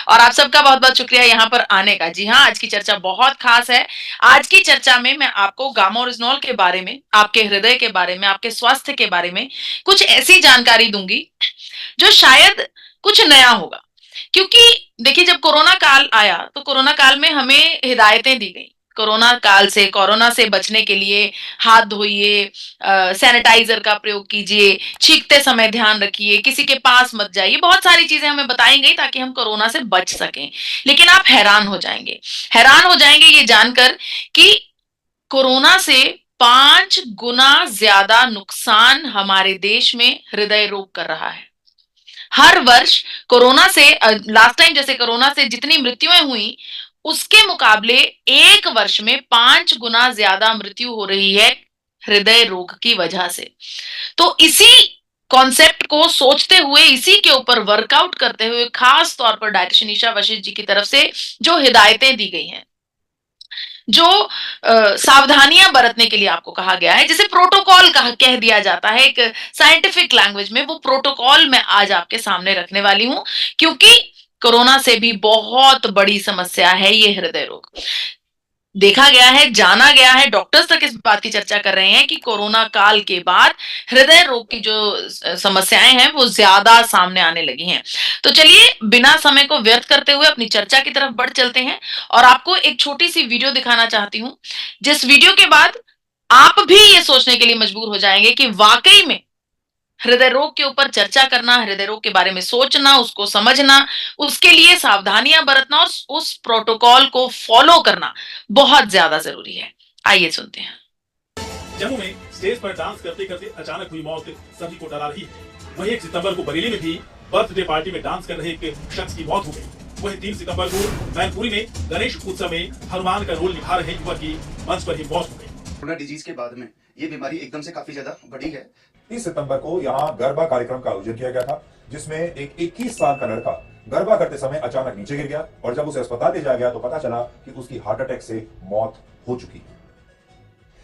और आप सबका बहुत-बहुत शुक्रिया यहाँ पर आने का। जी हाँ, आज की चर्चा बहुत खास है। आज की चर्चा में मैं आपको गामा ओरिजिनॉल के बारे में, आपके हृदय के बारे में, आपके स्वास्थ्य के बारे में कुछ ऐसी जानकारी दूँगी, जो शायद कुछ नया होगा। क्योंकि देखिए जब कोरोना काल आया, तो कोरोना काल में हमें हिदायतें दी गई। कोरोना से बचने के लिए हाथ धोइए, सैनिटाइज़र का प्रयोग कीजिए, छींकते समय ध्यान रखिए, किसी के पास मत जाइए। बहुत सारी चीज़ें हमें बताई गई ताकि हम कोरोना से बच सकें। लेकिन आप हैरान हो जाएँगे ये जानकर कि कोरोना से 5 गुना ज़्यादा नुकसान हमारे देश में हृदय रोग कर रहा है। हर वर्ष कोरोना से लास्ट टाइम जैसे कोरोना से जितनी मृत्युएं हुई, उसके मुकाबले एक वर्ष में 5 गुना ज्यादा मृत्यु हो रही है हृदय रोग की वजह से। तो इसी कॉन्सेप्ट को सोचते हुए, इसी के ऊपर वर्कआउट करते हुए, खास तौर पर डायटिशियन ईशा वशिष्ठ जी की तरफ से जो हिदायतें दी गई हैं, जो सावधानियां बरतने के लिए आपको कहा गया है, जिसे प्रोटोकॉल कह दिया जाता है एक साइंटिफिक लैंग्वेज में, वो प्रोटोकॉल मैं आज आपके सामने रखने वाली हूं। क्योंकि कोरोना से भी बहुत बड़ी समस्या है ये हृदय रोग। देखा गया है, जाना गया है, डॉक्टर्स तक इस बात की चर्चा कर रहे हैं कि कोरोना काल के बाद हृदय रोग की जो समस्याएं हैं वो ज्यादा सामने आने लगी हैं। तो चलिए बिना समय को व्यर्थ करते हुए अपनी चर्चा की तरफ बढ़ चलते हैं और आपको एक छोटी सी वीडियो दिखाना चाहती हूं, जिस वीडियो के बाद आप भी ये सोचने के लिए मजबूर हो जाएंगे कि वाकई में हृदय रोग के ऊपर चर्चा करना, हृदय रोग के बारे में सोचना, उसको समझना, उसके लिए सावधानियां बरतना और उस प्रोटोकॉल को फॉलो करना बहुत ज्यादा जरूरी है। आइए सुनते हैं। जम्मू में स्टेज पर डांस करते करते अचानक हुई मौत सभी को डरा रही है। वहीं 1 सितंबर को बरेली में भी बर्थडे पार्टी में डांस कर रहे एक शख्स की मौत हो गई। वहीं 3 सितंबर को मैनपुरी में गणेश उत्सव में हनुमान का रोल निभा रहे युवक की मंच पर ही मौत हो गई। कोरोना डिजीज के बाद में ये बीमारी एकदम से काफी ज्यादा बढ़ी है। 30 सितंबर को यहाँ गरबा कार्यक्रम का आयोजन किया गया था, जिसमें एक 21 साल का लड़का गरबा करते समय अचानक नीचे गिर गया और जब उसे अस्पताल ले जाया गया तो पता चला कि उसकी हार्ट अटैक से मौत हो चुकी है।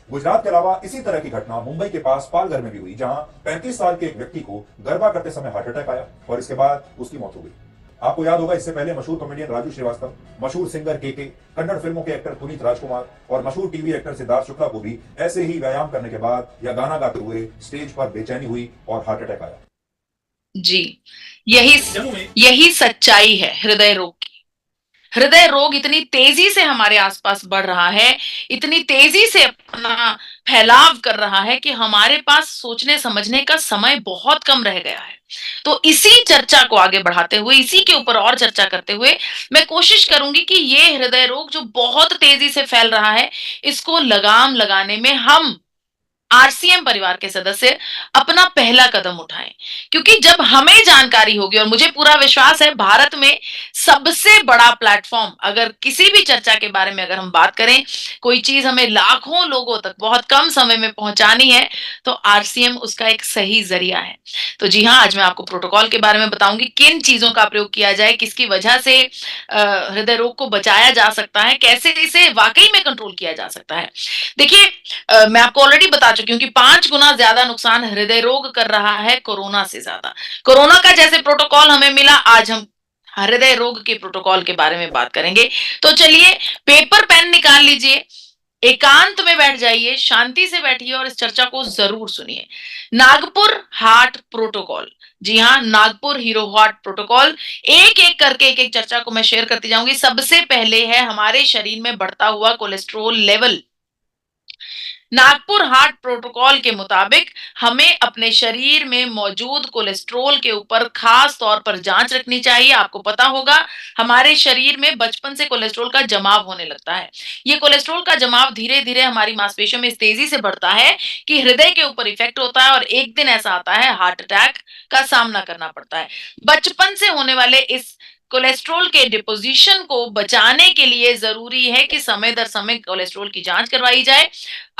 गुजरात के अलावा इसी तरह की घटना मुंबई के पास पालघर में भी हुई, जहां 35 साल के एक व्यक्ति को गरबा करते समय हार्ट अटैक आया और इसके बाद उसकी मौत हो गई। आपको याद होगा, इससे पहले मशहूर कॉमेडियन राजू श्रीवास्तव, मशहूर सिंगर के, कन्नड़ फिल्मों के एक्टर पुनीत राजकुमार और मशहूर टीवी एक्टर सिद्धार्थ शुक्ला को भी ऐसे ही व्यायाम करने के बाद या गाना गाते हुए स्टेज पर बेचैनी हुई और हार्ट अटैक आया। जी, यही सच्चाई है हृदय रोग की। हृदय रोग इतनी तेजी से हमारे आसपास बढ़ रहा है, इतनी तेजी से अपना फैलाव कर रहा है कि हमारे पास सोचने समझने का समय बहुत कम रह गया है। तो इसी चर्चा को आगे बढ़ाते हुए, इसी के ऊपर और चर्चा करते हुए मैं कोशिश करूंगी कि ये हृदय रोग जो बहुत तेजी से फैल रहा है, इसको लगाम लगाने में हम आरसीएम परिवार के सदस्य अपना पहला कदम उठाएं। क्योंकि जब हमें जानकारी होगी, और मुझे पूरा विश्वास है भारत में सबसे बड़ा प्लेटफॉर्म, अगर किसी भी चर्चा के बारे में अगर हम बात करें, कोई चीज हमें लाखों लोगों तक बहुत कम समय में पहुंचानी है, तो आरसीएम उसका एक सही जरिया है। तो जी हाँ, आज मैं आपको प्रोटोकॉल के बारे में बताऊंगी, किन चीजों का प्रयोग किया जाए, किसकी वजह से हृदय रोग को बचाया जा सकता है, कैसे इसे वाकई में कंट्रोल किया जा सकता है। देखिए, मैं आपको ऑलरेडी बता चुकी हूँ कि 5 गुना ज्यादा नुकसान हृदय रोग कर रहा है कोरोना से ज्यादा। कोरोना का जैसे प्रोटोकॉल हमें मिला, आज हम हृदय रोग के प्रोटोकॉल के बारे में बात करेंगे। तो चलिए पेपर पेन निकाल लीजिए, एकांत में बैठ जाइए, शांति से बैठिए और इस चर्चा को जरूर सुनिए। नागपुर हार्ट प्रोटोकॉल, जी हाँ, नागपुर हीरो हार्ट प्रोटोकॉल। एक एक करके एक एक चर्चा को मैं शेयर करती जाऊंगी। सबसे पहले है हमारे शरीर में बढ़ता हुआ cholesterol level. Nagpur heart protocol के मुताबिक हमें अपने शरीर में मौजूद कोलेस्ट्रॉल के ऊपर खास तौर पर जांच रखनी चाहिए। आपको पता होगा, हमारे शरीर में बचपन से कोलेस्ट्रॉल का जमाव होने लगता है। ये कोलेस्ट्रॉल का जमाव धीरे धीरे हमारी मांसपेशियों में इस तेजी से बढ़ता है कि हृदय के ऊपर इफेक्ट होता है और एक दिन ऐसा आता है हार्ट अटैक का सामना करना पड़ता है। बचपन से होने वाले इस कोलेस्ट्रॉल के डिपोजिशन को बचाने के लिए जरूरी है कि समय दर समय कोलेस्ट्रॉल की जांच करवाई जाए।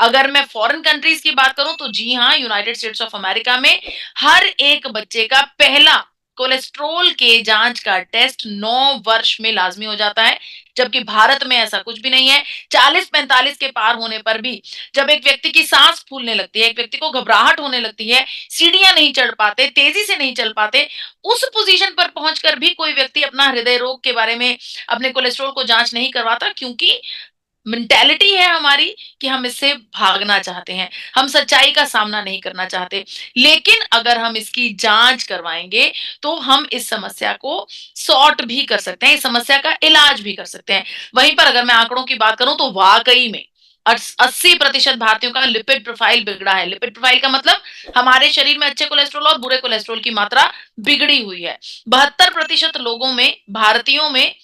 अगर मैं फॉरेन कंट्रीज की बात करूं तो जी हाँ, यूनाइटेड स्टेट्स ऑफ अमेरिका में हर एक बच्चे का पहला कोलेस्ट्रोल के जांच का टेस्ट 9 वर्ष में लाजमी हो जाता है, जबकि भारत में ऐसा कुछ भी नहीं है। 40-45 के पार होने पर भी जब एक व्यक्ति की सांस फूलने लगती है, एक व्यक्ति को घबराहट होने लगती है, सीढ़ियां नहीं चढ़ पाते, तेजी से नहीं चल पाते, उस पोजीशन पर पहुंचकर भी कोई व्यक्ति अपना हृदय रोग के बारे में, अपने कोलेस्ट्रॉल को जांच नहीं करवाता, क्योंकि मेंटालिटी है हमारी कि हम इससे भागना चाहते हैं, हम सच्चाई का सामना नहीं करना चाहते। लेकिन अगर हम इसकी जांच करवाएंगे तो हम इस समस्या को सॉर्ट भी कर सकते हैं, इस समस्या का इलाज भी कर सकते हैं। वहीं पर अगर मैं आंकड़ों की बात करूं तो वाकई में 80% भारतीयों का लिपिड प्रोफाइल बिगड़ा है। लिपिड प्रोफाइल का मतलब हमारे शरीर में अच्छे कोलेस्ट्रॉल और बुरे कोलेस्ट्रॉल की मात्रा बिगड़ी हुई है। 72% लोगों में, भारतीयों में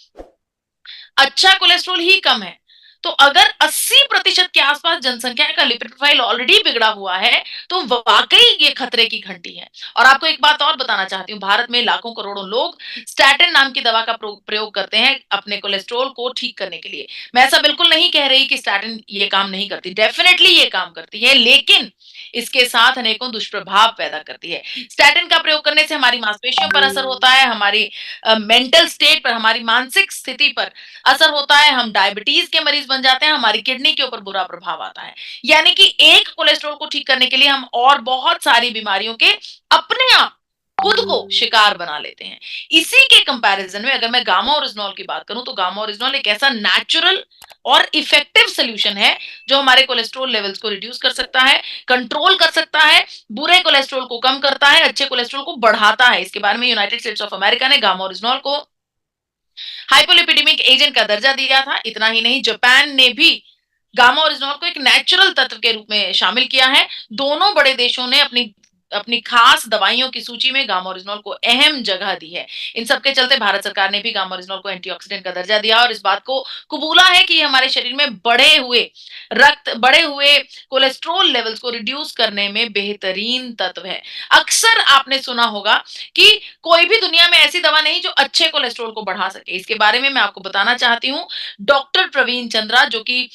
अच्छा कोलेस्ट्रॉल ही कम है। तो अगर 80% के आसपास जनसंख्या का लिपिड प्रोफाइल ऑलरेडी बिगड़ा हुआ है, तो वाकई ये खतरे की घंटी है। और आपको एक बात और बताना चाहती हूँ, भारत में लाखों करोड़ों लोग स्टैटिन नाम की दवा का प्रयोग करते हैं अपने कोलेस्ट्रॉल को ठीक करने के लिए। मैं ऐसा बिल्कुल नहीं कह रही कि स्टैटिन ये काम नहीं करती, डेफिनेटली ये काम करती है, लेकिन इसके साथ अनेकों दुष्प्रभाव पैदा करती है। स्टैटिन का प्रयोग करने से हमारी मांसपेशियों पर असर होता है, हमारी मेंटल स्टेट पर, हमारी मानसिक स्थिति पर असर होता है, हम डायबिटीज के मरीज बन जाते हैं, हमारी किडनी के ऊपर बुरा प्रभाव आता है। यानी कि एक कोलेस्ट्रॉल को ठीक करने के लिए हम और बहुत सारी बीमारियों के अपने आप खुद को शिकार बना लेते हैं। इसी के कंपैरिजन में अगर मैं गामा ओरिजिनॉल की बात करूं तो गामा ओरिजिनॉल एक ऐसा नेचुरल और इफेक्टिव सॉल्यूशन है जो हमारे कोलेस्ट्रॉल लेवल्स को रिड्यूस कर सकता है, कंट्रोल कर सकता है, बुरे कोलेस्ट्रॉल को कम करता है, अच्छे कोलेस्ट्रॉल को बढ़ाता है। इसके बारे में यूनाइटेड स्टेट्स ऑफ अमेरिका ने गामा ओरिजिनॉल को हाइपोलिपिडेमिक एजेंट का दर्जा दिया था। इतना ही नहीं, जापान ने भी गामा ओरिजिनॉल को एक नेचुरल तत्व के रूप में शामिल किया है। दोनों बड़े देशों ने अपनी अपनी खास दवाइयों की सूची में गामा ओरिजिनॉल को अहम जगह दी है। इन सबके चलते भारत सरकार ने भी गामा ओरिजिनॉल को एंटीऑक्सीडेंट का दर्जा दिया और इस बात को कबूला है कि हमारे शरीर में बढ़े हुए कोलेस्ट्रॉल लेवल्स को रिड्यूस करने में बेहतरीन तत्व है। अक्सर आपने सुना होगा कि कोई भी दुनिया में ऐसी दवा नहीं जो अच्छे कोलेस्ट्रॉल को बढ़ा सके। इसके बारे में मैं आपको बताना चाहती हूँ। डॉक्टर प्रवीण चंद्रा, जो कि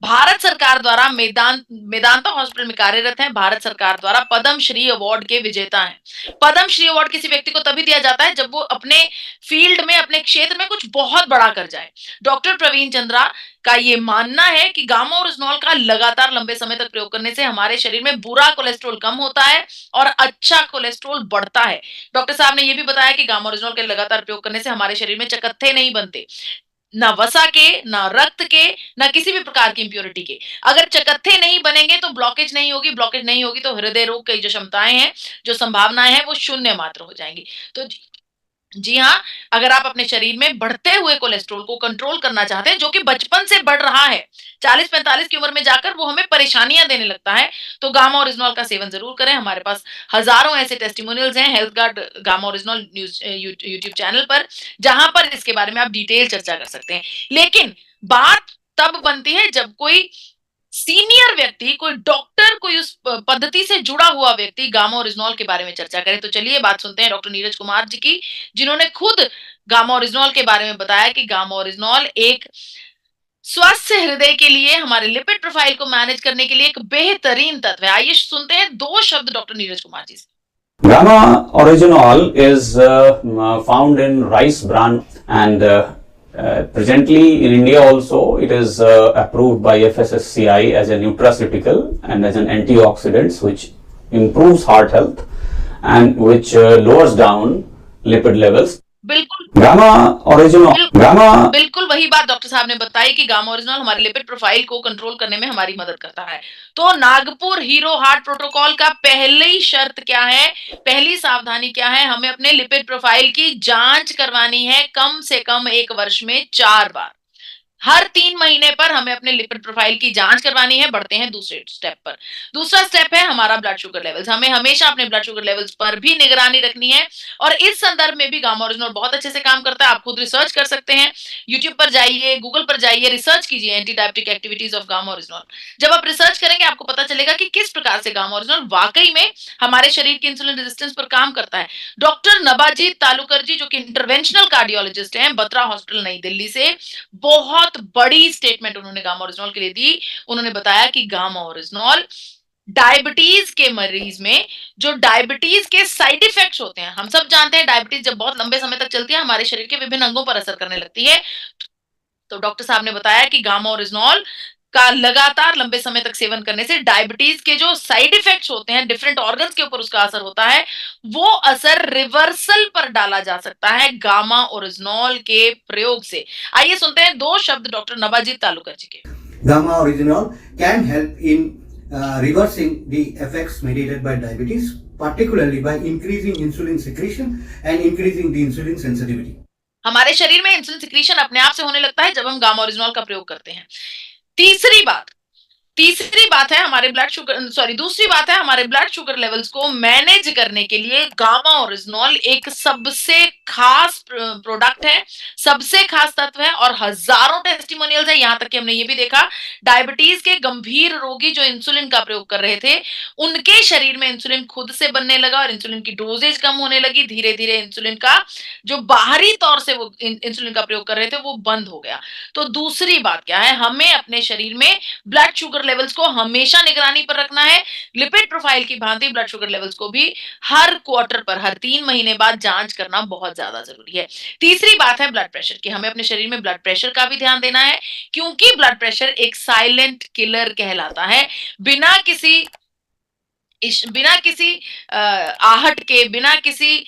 भारत सरकार द्वारा मेदांता हॉस्पिटल में कार्यरत हैं, भारत सरकार द्वारा पद्म श्री अवार्ड के विजेता हैं। पद्म श्री अवार्ड किसी व्यक्ति को तभी दिया जाता है जब वो अपने फील्ड में, अपने क्षेत्र में कुछ बहुत बड़ा कर जाए। डॉक्टर प्रवीण चंद्रा का ये मानना है कि गामा ओरिजिनॉल का लगातार लंबे समय तक प्रयोग करने से हमारे शरीर में बुरा कोलेस्ट्रॉल कम होता है और अच्छा कोलेस्ट्रॉल बढ़ता है। डॉक्टर साहब ने यह भी बताया कि गामा ओरिजिनॉल के लगातार प्रयोग करने से हमारे शरीर में चकत्थे नहीं बनते, ना वसा के, ना रक्त के, ना किसी भी प्रकार की इंप्योरिटी के। अगर चकत्थे नहीं बनेंगे तो ब्लॉकेज नहीं होगी, ब्लॉकेज नहीं होगी तो हृदय रोग की जो क्षमताएं हैं, जो संभावनाएं हैं, वो शून्य मात्र हो जाएंगी। तो जी हाँ, अगर आप अपने शरीर में बढ़ते हुए कोलेस्ट्रॉल को कंट्रोल करना चाहते हैं, जो कि बचपन से बढ़ रहा है, 40-45 की उम्र में जाकर वो हमें परेशानियां देने लगता है, तो गामा ओरिजिनॉल का सेवन जरूर करें। हमारे पास हजारों ऐसे टेस्टिमोनियल्स हैं health guard gamma oryzanol news YouTube channel पर, जहां पर इसके बारे में आप डिटेल चर्चा कर सकते हैं। लेकिन बात तब बनती है जब कोई सीनियर व्यक्ति, कोई डॉक्टर, कोई उस पद्धति से जुड़ा हुआ व्यक्ति गामा ओरिजिनॉल के बारे में चर्चा करे। तो चलिए बात सुनते हैं डॉक्टर नीरज कुमार जी की, जिन्होंने खुद गामा ओरिजिनॉल के बारे में बताया कि गामा ओरिजिनॉल एक स्वस्थ हृदय के लिए, हमारे लिपिड प्रोफाइल को मैनेज करने के लिए एक बेहतरीन तत्व है। आइए सुनते हैं 2 शब्द डॉक्टर नीरज कुमार जी से। Gamma orygenol is found in rice bran and presently in India also it is approved by FSSCI as a nutraceutical and as an antioxidant which improves heart health and which lowers down lipid levels. बिल्कुल वही बात doctor साहब ने बताई कि gamma oryzanol हमारे lipid profile को control करने में हमारी मदद करता है। तो नागपुर हीरो हार्ट प्रोटोकॉल का पहली शर्त क्या है, पहली सावधानी क्या है? हमें अपने लिपिड प्रोफाइल की जांच करवानी है कम से कम 1 वर्ष में 4 बार। हर 3 महीने पर हमें अपने लिपिड प्रोफाइल की जांच करवानी है। बढ़ते हैं दूसरे स्टेप पर। दूसरा स्टेप है हमारा ब्लड शुगर लेवल्स। हमें हमेशा अपने ब्लड शुगर लेवल्स पर भी निगरानी रखनी है और इस संदर्भ में भी गामा ओरिजिनॉल बहुत अच्छे से काम करता है। आप खुद रिसर्च कर सकते हैं, यूट्यूब पर जाइए, गूगल पर जाइए, रिसर्च कीजिए anti diabetic activities of gamma oryzanol. जब आप रिसर्च करेंगे आपको पता चलेगा कि किस प्रकार से गामा ओरिजिनॉल वाकई में हमारे शरीर की इंसुलिन रेजिस्टेंस पर काम करता है। डॉक्टर नबाजीत तालुकर जी, जो कि इंटरवेंशनल कार्डियोलॉजिस्ट हैं, बत्रा हॉस्पिटल नई दिल्ली से, बहुत बड़ी स्टेटमेंट उन्होंने गामा ओरिजिनॉल के लिए दी। उन्होंने बताया कि गामा ओरिजिनॉल डायबिटीज के मरीज में जो डायबिटीज के साइड इफेक्ट्स होते हैं, हम सब जानते हैं डायबिटीज जब बहुत लंबे समय तक चलती है हमारे शरीर के विभिन्न अंगों पर असर करने लगती है। तो डॉक्टर साहब ने बताया कि गामा ओरिजिनॉल का लगातार लंबे समय तक सेवन करने से डायबिटीज के जो साइड इफेक्ट्स होते हैं, डिफरेंट ऑर्गन्स के ऊपर उसका असर होता है, वो असर रिवर्सल पर डाला जा सकता है गामा ओरिजिनॉल के प्रयोग से। आइए सुनते हैं दो शब्द डॉक्टर नवाजीत तालुकर जी के। Gamma orygenol can help in reversing the effects mediated by diabetes, particularly by increasing insulin secretion and increasing the insulin sensitivity. हमारे शरीर में इंसुलिन सिक्रीशन अपने आप से होने लगता है जब हम गामा ओरिजिनॉल का प्रयोग करते हैं। तीसरी बात है हमारे दूसरी बात है हमारे ब्लड शुगर लेवल्स को मैनेज करने के लिए गामा ओरिजिनॉल एक सबसे खास प्रोडक्ट है, सबसे खास तत्व है और हजारों टेस्टिमोनियल्स है। यहां तक कि हमने ये भी देखा डायबिटीज के गंभीर रोगी जो इंसुलिन का प्रयोग कर रहे थे, उनके शरीर में इंसुलिन खुद से बनने लगा और इंसुलिन की डोजेज कम होने लगी। धीरे धीरे इंसुलिन का जो बाहरी तौर से वो इंसुलिन का प्रयोग कर रहे थे वो बंद हो गया। तो दूसरी बात क्या है, हमें अपने शरीर में ब्लड शुगर लेवल्स को हमेशा निगरानी पर रखना है। लिपिड प्रोफाइल की भांति ब्लड शुगर लेवल्स को भी हर क्वार्टर पर, हर 3 महीने बाद जांच करना बहुत ज्यादा जरूरी है। तीसरी बात है ब्लड प्रेशर की, हमें अपने शरीर में ब्लड प्रेशर का भी ध्यान देना है क्योंकि ब्लड प्रेशर एक साइलेंट किलर कहलाता है। बिना किसी आहट के, बिना किसी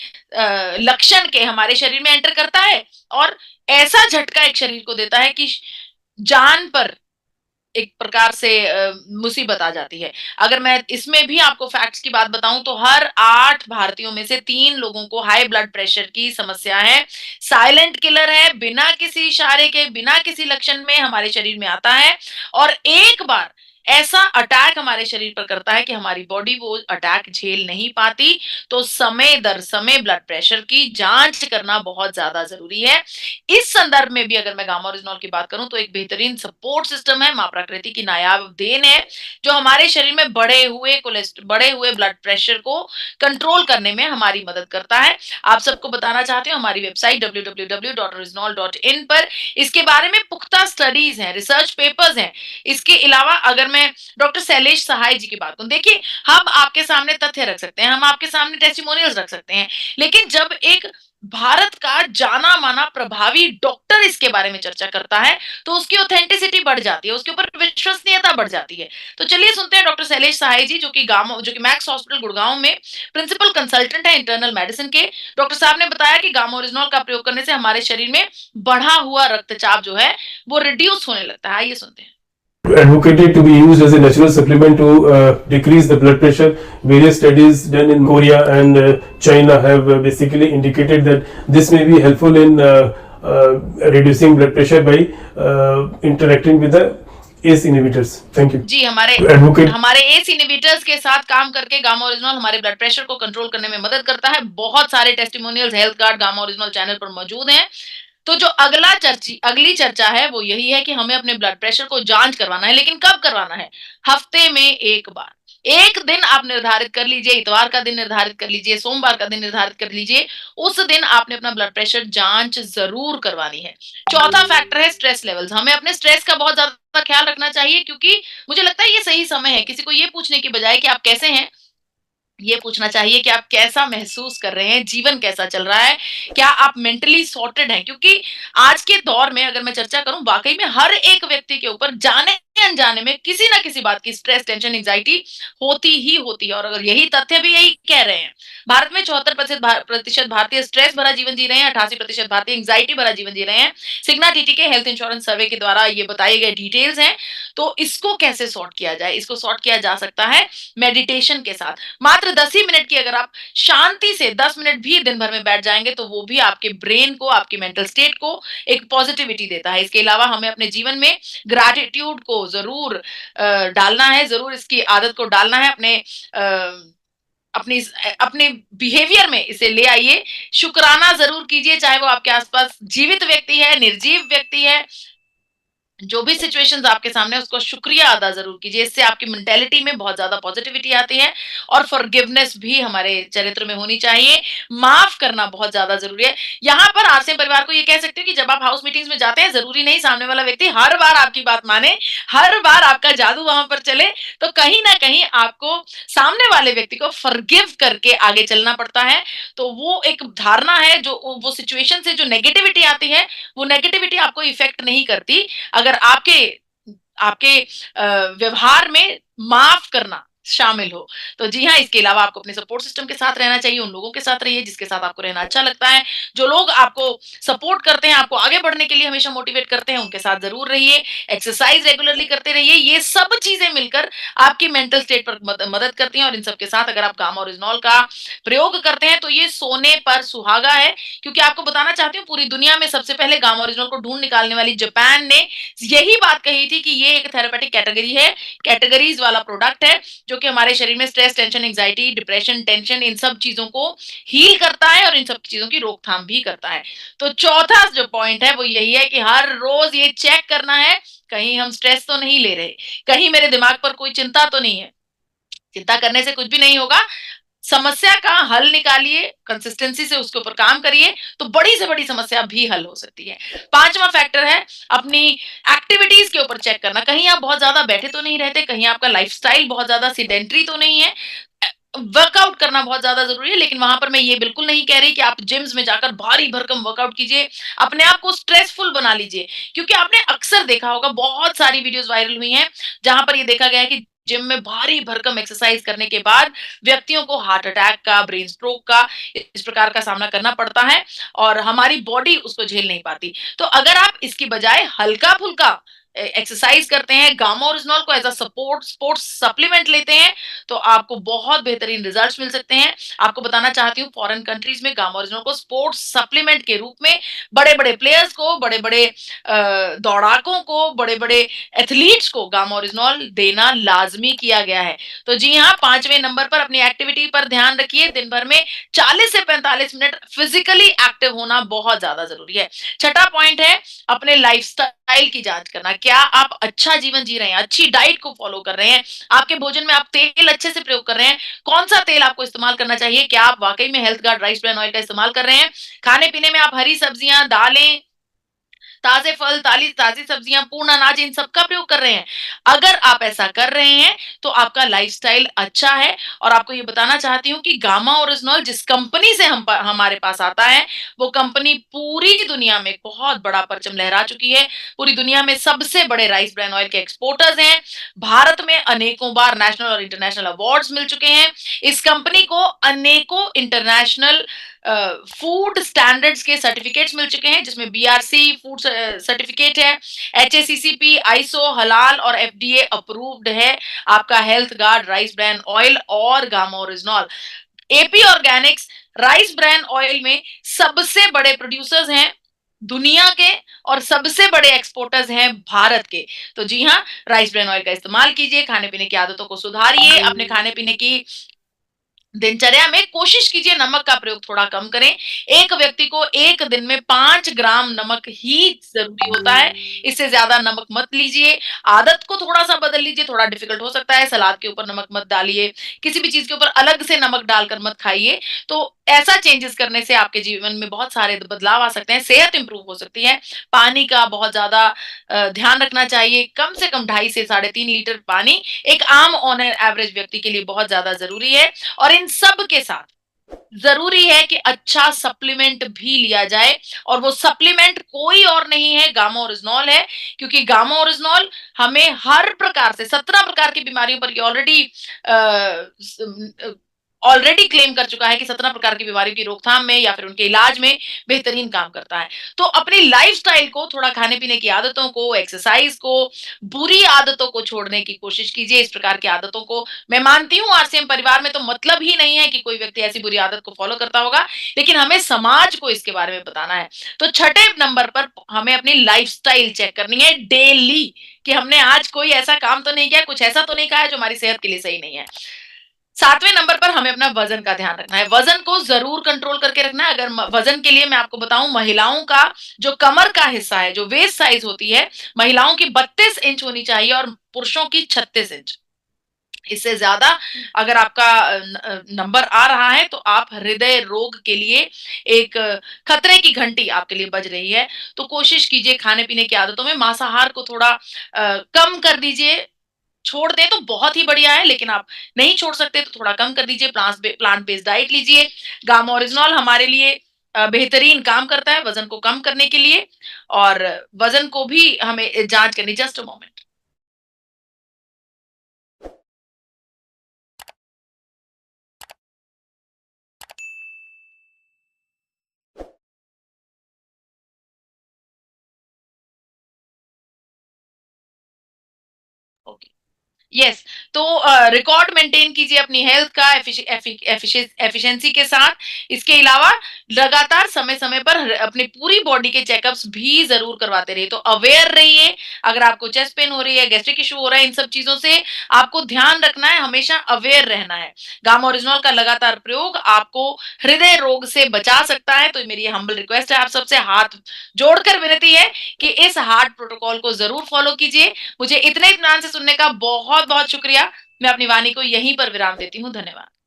लक्षण के हमारे शरीर में एंटर करता है और ऐसा झटका एक शरीर को देता है कि जान पर एक प्रकार से मुसीबत आ जाती है। अगर मैं इसमें भी आपको फैक्ट्स की बात बताऊं तो हर 8 भारतीयों में से 3 लोगों को हाई ब्लड प्रेशर की समस्या है। साइलेंट किलर है, बिना किसी इशारे के, बिना किसी लक्षण में हमारे शरीर में आता है और एक बार ऐसा अटैक हमारे शरीर पर करता है कि हमारी बॉडी वो अटैक झेल नहीं पाती। तो समय दर समय ब्लड प्रेशर की जांच करना बहुत ज्यादा जरूरी है। इस संदर्भ में भी अगर मैं गामा ओरिजिनॉल की बात करूं तो एक बेहतरीन सपोर्ट सिस्टम है, मां प्रकृति की नायाब देन है जो हमारे शरीर में बढ़े हुए ब्लड प्रेशर को कंट्रोल करने में हमारी मदद करता है। आप सबको बताना चाहते हो हमारी वेबसाइट www.originol.in पर इसके बारे में पुख्ता स्टडीज हैं, रिसर्च पेपर्स हैं। इसके अलावा अगर मैं डॉक्टर शैलेश सहाय जी की बात करूं, देखिए हम आपके सामने तथ्य रख सकते हैं, हम आपके सामने टेस्टिमोनियल्स रख सकते हैं, लेकिन जब एक भारत का जाना माना प्रभावी डॉक्टर इसके बारे में चर्चा करता है तो उसकी ऑथेंटिसिटी बढ़ जाती है, उसके ऊपर विश्वसनीयता बढ़ जाती है। तो चलिए सुनते हैं डॉक्टर शैलेश सहाय जी जो कि मैक्स हॉस्पिटल गुड़गांव में प्रिंसिपल कंसल्टेंट है इंटरनल मेडिसिन के। डॉक्टर साहब ने बताया कि गामा ओरिजिनॉल का प्रयोग करने से हमारे शरीर में बढ़ा हुआ रक्तचाप जो है वो रिड्यूस होने लगता है। आइए सुनते हैं। Advocated to be used as a natural supplement to decrease the blood pressure. Various studies done in Korea and China have basically indicated that this may be helpful in reducing blood pressure by interacting with the ACE inhibitors. Thank you. जी हमारे ACE inhibitors के साथ काम करके gamma oryzanol हमारे blood pressure को control करने में मदद करता है। बहुत सारे testimonials health card gamma oryzanol channel पर मौजूद हैं। तो जो अगली चर्चा है वो यही है कि हमें अपने ब्लड प्रेशर को जांच करवाना है, लेकिन कब करवाना है? हफ्ते में एक बार। एक दिन आप निर्धारित कर लीजिए, इतवार का दिन निर्धारित कर लीजिए, सोमवार का दिन निर्धारित कर लीजिए, उस दिन आपने अपना ब्लड प्रेशर जांच जरूर करवानी है। चौथा फैक्टर है स्ट्रेस लेवल्स। हमें अपने स्ट्रेस का बहुत ज्यादा ख्याल रखना चाहिए क्योंकि मुझे लगता है ये सही समय है किसी को ये पूछने की बजाय कि आप कैसे हैं, ये पूछना चाहिए कि आप कैसा महसूस कर रहे हैं, जीवन कैसा चल रहा है, क्या आप मेंटली सॉर्टेड हैं। क्योंकि आज के दौर में अगर मैं चर्चा करूं वाकई में हर एक व्यक्ति के ऊपर जाने अनजाने में किसी ना किसी बात की स्ट्रेस, टेंशन, एंजाइटी होती ही होती है। और अगर यही तथ्य भी यही कह रहे हैं, भारत में 74% भारतीय स्ट्रेस भरा जीवन जी रहे हैं, 88% भारतीय एंजाइटी भरा जीवन जी रहे हैं। सिग्ना टीटी के हेल्थ इंश्योरेंस सर्वे के द्वारा ये बताए गए डिटेल्स हैं। तो इसको कैसे सॉर्ट किया जाए? इसको सॉर्ट किया जा सकता है मेडिटेशन के साथ। मात्र 10 ही मिनट की अगर आप शांति से 10 मिनट भी दिन भर में बैठ जाएंगे तो वो भी आपके ब्रेन को, आपके मेंटल स्टेट को एक पॉजिटिविटी देता है। इसके अलावा हमें अपने जीवन में ग्रैटिट्यूड को जरूर डालना है, जरूर इसकी आदत को डालना है अपने बिहेवियर में, इसे ले आइए। शुक्राना जरूर कीजिए, चाहे वो आपके आसपास जीवित व्यक्ति है, निर्जीव व्यक्ति है, जो भी सिचुएशंस आपके सामने उसको शुक्रिया अदा जरूर कीजिए, इससे आपकी मेंटेलिटी में बहुत ज्यादा पॉजिटिविटी आती है। और फॉरगिवनेस भी हमारे चरित्र में होनी चाहिए, माफ करना बहुत ज्यादा जरूरी है। यहाँ पर आरसीएम परिवार को ये कह सकते हो कि जब आप हाउस मीटिंग्स में जाते हैं, जरूरी नहीं सामने वाला व्यक्ति हर बार आपकी बात माने, हर बार आपका जादू वहां पर चले, तो कहीं ना कहीं आपको सामने वाले व्यक्ति को फॉरगिव करके आगे चलना पड़ता है। तो वो एक धारणा है, जो वो सिचुएशन से जो नेगेटिविटी आती है, वो नेगेटिविटी आपको इफेक्ट नहीं करती अगर आपके आपके व्यवहार में माफ करना शामिल हो। तो जी हाँ, इसके अलावा आपको अपने सपोर्ट सिस्टम के साथ रहना चाहिए, उन लोगों के साथ रहिए जिसके साथ आपको रहना अच्छा लगता है। जो लोग आपको सपोर्ट करते हैं, आपको आगे बढ़ने के लिए हमेशा मोटिवेट करते हैं, उनके साथ जरूर रहिए। एक्सरसाइज रेगुलरली करते रहिए। ये सब चीजें मिलकर आपकी मेंटल स्टेट पर मदद करती हैं। और इन सब के साथ अगर आप गामा ओरिजिनॉल का प्रयोग करते हैं तो ये सोने पर सुहागा है। क्योंकि आपको बताना चाहती हूँ, पूरी दुनिया में सबसे पहले गामा ओरिजिनॉल को ढूंढ निकालने वाली जापान ने यही बात कही थी कि ये एक थेरेपेटिक कैटेगरी है, कैटेगरीज वाला प्रोडक्ट है, जो कि हमारे शरीर में stress, tension, anxiety, depression, tension, इन सब चीजों को हील करता है और इन सब चीजों की रोकथाम भी करता है। तो चौथा जो पॉइंट है वो यही है कि हर रोज ये चेक करना है, कहीं हम स्ट्रेस तो नहीं ले रहे, कहीं मेरे दिमाग पर कोई चिंता तो नहीं है। चिंता करने से कुछ भी नहीं होगा। समस्या का हल निकालिए, कंसिस्टेंसी से उसके ऊपर काम करिए, तो बड़ी से बड़ी समस्या भी हल हो सकती है। पांचवा फैक्टर है अपनी एक्टिविटीज के ऊपर चेक करना। कहीं आप बहुत ज्यादा बैठे तो नहीं रहते, कहीं आपका लाइफस्टाइल बहुत ज्यादा सीडेंटरी तो नहीं है। वर्कआउट करना बहुत ज्यादा जरूरी है, लेकिन वहां पर मैं ये बिल्कुल नहीं कह रही कि आप जिम्स में जाकर भारी भरकम वर्कआउट कीजिए, अपने आप को स्ट्रेसफुल बना लीजिए। क्योंकि आपने अक्सर देखा होगा, बहुत सारी वीडियोस वायरल हुई हैं जहां पर ये देखा गया है कि जिम में भारी भरकम एक्सरसाइज करने के बाद व्यक्तियों को हार्ट अटैक का, ब्रेन स्ट्रोक का, इस प्रकार का सामना करना पड़ता है और हमारी बॉडी उसको झेल नहीं पाती। तो अगर आप इसकी बजाय हल्का फुल्का एक्सरसाइज करते हैं, गामा ओरिजिनॉल को as a support sports supplement लेते हैं, तो आपको बहुत बेहतरीन रिजल्ट्स मिल सकते हैं। आपको बताना चाहती हूँ, फॉरेन कंट्रीज में गामा ओरिजिनॉल को स्पोर्ट्स सप्लीमेंट के रूप में बड़े बड़े प्लेयर्स को, बड़े बड़े दौड़ाकों को, बड़े बड़े एथलीट्स को गामा ओरिजिनॉल देना लाजमी किया गया है। तो जी हाँ, 5वें नंबर पर अपनी एक्टिविटी पर ध्यान रखिए। दिन भर में 40 से 45 मिनट फिजिकली एक्टिव होना बहुत ज्यादा जरूरी है। छठा पॉइंट है अपने लाइफस्टाइल की जांच करना। क्या आप अच्छा जीवन जी रहे हैं, अच्छी डाइट को फॉलो कर रहे हैं, आपके भोजन में आप तेल अच्छे से प्रयोग कर रहे हैं, कौन सा तेल आपको इस्तेमाल करना चाहिए, क्या आप वाकई में health guard rice bran oil का इस्तेमाल कर रहे हैं, खाने पीने में आप हरी सब्जियां, दालें, ताजे फल, ताजी सब्जियां, पूर्ण अनाज, इन सब का प्रयोग कर रहे हैं। अगर आप ऐसा कर रहे हैं तो आपका लाइफस्टाइल अच्छा है। और आपको ये बताना चाहती हूँ कि गामा ओरिजिनॉल जिस कंपनी से हमारे पास आता है, वो कंपनी पूरी दुनिया में बहुत बड़ा परचम लहरा चुकी है। पूरी दुनिया में सबसे बड़े राइस ब्रान ऑयल के एक्सपोर्टर्स हैं। भारत में अनेकों बार नेशनल और इंटरनेशनल अवार्ड्स मिल चुके हैं। इस कंपनी को अनेकों इंटरनेशनल फूड स्टैंडर्ड्स के सर्टिफिकेट्स मिल चुके हैं, जिसमें बीआरसी फूड सर्टिफिकेट है, एचएसीसीपी, आईएसओ, हलाल और एफडीए अप्रूव्ड है आपका health guard rice bran oil और gamma oryzanol. AP organics rice bran oil में सबसे बड़े प्रोड्यूसर्स हैं दुनिया के और सबसे बड़े एक्सपोर्टर्स हैं भारत के। तो जी हाँ, राइस ब्रान ऑयल का इस्तेमाल कीजिए, खाने पीने की आदतों को सुधारिए, अपने खाने पीने की दिनचर्या में कोशिश कीजिए नमक का प्रयोग थोड़ा कम करें। एक व्यक्ति को एक दिन में 5 ग्राम नमक ही जरूरी होता है, इससे ज्यादा नमक मत लीजिए। आदत को थोड़ा सा बदल लीजिए, थोड़ा डिफिकल्ट हो सकता है। सलाद के ऊपर नमक मत डालिए, किसी भी चीज के ऊपर अलग से नमक डालकर मत खाइए। तो ऐसा चेंजेस करने से आपके जीवन में बहुत सारे बदलाव आ सकते हैं, सेहत इंप्रूव हो सकती है। पानी का बहुत ज्यादा ध्यान रखना चाहिए। कम से कम 2.5 से 3.5 लीटर पानी एक आम ऑन एवरेज व्यक्ति के लिए बहुत ज्यादा जरूरी है। और इन सब के साथ जरूरी है कि अच्छा सप्लीमेंट भी लिया जाए, और वो सप्लीमेंट कोई और नहीं है, गामा ओरिजिनॉल है। क्योंकि गामा ओरिजिनॉल हमें हर प्रकार से 17 प्रकार की बीमारियों पर ऑलरेडी क्लेम कर चुका है कि 17 प्रकार की बीमारियों की रोकथाम में या फिर उनके इलाज में बेहतरीन काम करता है। तो अपनी लाइफस्टाइल को, थोड़ा खाने पीने की आदतों को, एक्सरसाइज को, बुरी आदतों को छोड़ने की कोशिश कीजिए। इस प्रकार की आदतों को मैं मानती हूं आरसीएम परिवार में तो मतलब ही नहीं है कि कोई व्यक्ति ऐसी बुरी आदत को फॉलो करता होगा, लेकिन हमें समाज को इसके बारे में बताना है। तो छठे नंबर पर हमें अपनी लाइफस्टाइल चेक करनी है डेली, कि हमने आज कोई ऐसा काम तो नहीं किया, कुछ ऐसा तो नहीं खाया जो हमारी सेहत के लिए सही नहीं है। 7वें नंबर पर हमें अपना वजन का ध्यान रखना है। वजन को जरूर कंट्रोल करके रखना है। अगर वजन के लिए मैं आपको बताऊं, महिलाओं का जो कमर का हिस्सा है, जो वेस्ट साइज होती है, महिलाओं की 32 इंच होनी चाहिए और पुरुषों की 36 इंच। इससे ज्यादा अगर आपका नंबर आ रहा है तो आप हृदय रोग के लिए एक खतरे की घंटी आपके लिए बज रही है। तो कोशिश कीजिए खाने पीने की आदतों में मांसाहार को थोड़ा कम कर दीजिए। छोड़ दें तो बहुत ही बढ़िया है, लेकिन आप नहीं छोड़ सकते तो थोड़ा कम कर दीजिए। प्लांट बेस्ड डाइट लीजिए। गामा ओरिजिनॉल हमारे लिए बेहतरीन काम करता है वजन को कम करने के लिए, और वजन को भी हमें जांच करनी। Just a moment. Okay, yes. तो रिकॉर्ड मेंटेन कीजिए अपनी हेल्थ का एफिशिएंसी के साथ। इसके अलावा लगातार समय समय पर अपनी पूरी बॉडी के चेकअप्स भी जरूर करवाते रहिए। तो अवेयर रहिए। अगर आपको चेस्ट पेन हो रही है, गैस्ट्रिक इशू हो रहा है, इन सब चीजों से आपको ध्यान रखना है, हमेशा अवेयर रहना है। गामा ओरिजिनॉल का लगातार प्रयोग आपको हृदय रोग से बचा सकता है। तो मेरी हम्बल रिक्वेस्ट है आप सबसे, हाथ जोड़कर विनती है कि इस हार्ट प्रोटोकॉल को जरूर फॉलो कीजिए। मुझे इतने इत्मीनान से सुनने का बहुत बहुत शुक्रिया। मैं अपनी वाणी को यहीं पर विराम देती हूँ। धन्यवाद।